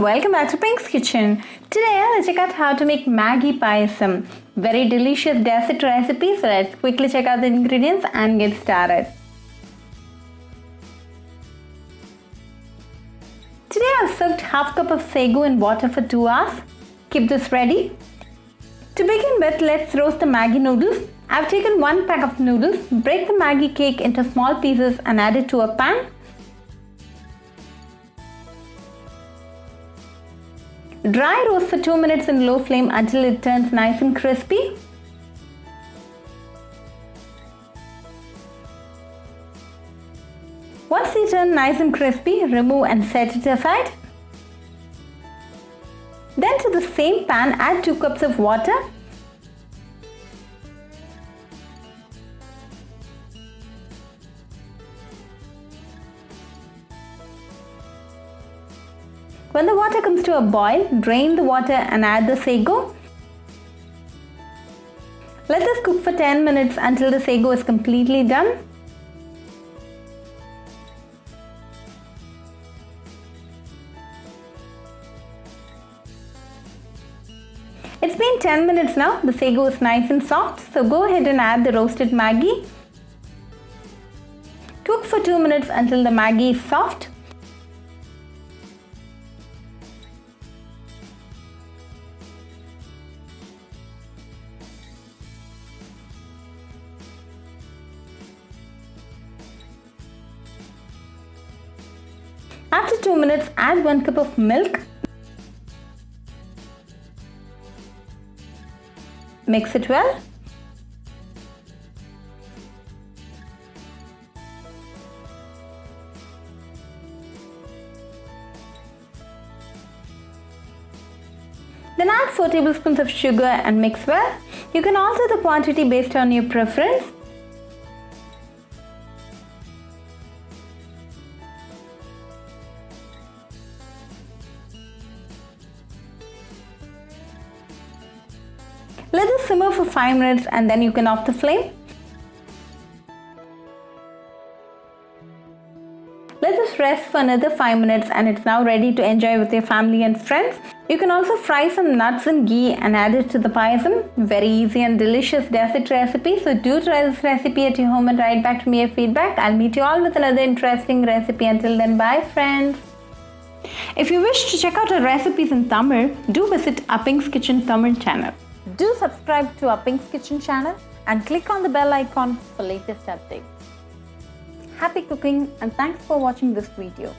welcome back to Pink's Kitchen. Today let's check out how to make Maggi payasam. Very delicious dessert recipe, so let's quickly check out the ingredients and get started. Today I've soaked half cup of sago in water for 2 hours. Keep this ready. To begin with, let's roast the Maggi noodles. I've taken 1 pack of noodles, break the Maggi cake into small pieces and add it to a pan. Dry roast for 2 minutes in low flame until it turns nice and crispy. Once they turn nice and crispy, remove and set it aside. Then to the same pan, add 2 cups of water. When the water comes to a boil, drain the water and add the sago. Let this cook for 10 minutes until the sago is completely done. It's been 10 minutes now. The sago is nice and soft, so go ahead and add the roasted Maggi. Cook for 2 minutes until the Maggi is soft. After 2 minutes, add 1 cup of milk. Mix it well. Then add 4 tablespoons of sugar and mix well. You can alter the quantity based on your preference. Let this simmer for 5 minutes and then you can off the flame. Let this rest for another 5 minutes and it's now ready to enjoy with your family and friends. You can also fry some nuts in ghee and add it to the payasam. Very easy and delicious dessert recipe. So do try this recipe at your home and write back to me your feedback. I'll meet you all with another interesting recipe. Until then, bye friends. If you wish to check out our recipes in Tamil, do visit our Pink's Kitchen Tamil channel. Do subscribe to our Pink's Kitchen channel and click on the bell icon for latest updates. Happy cooking and thanks for watching this video.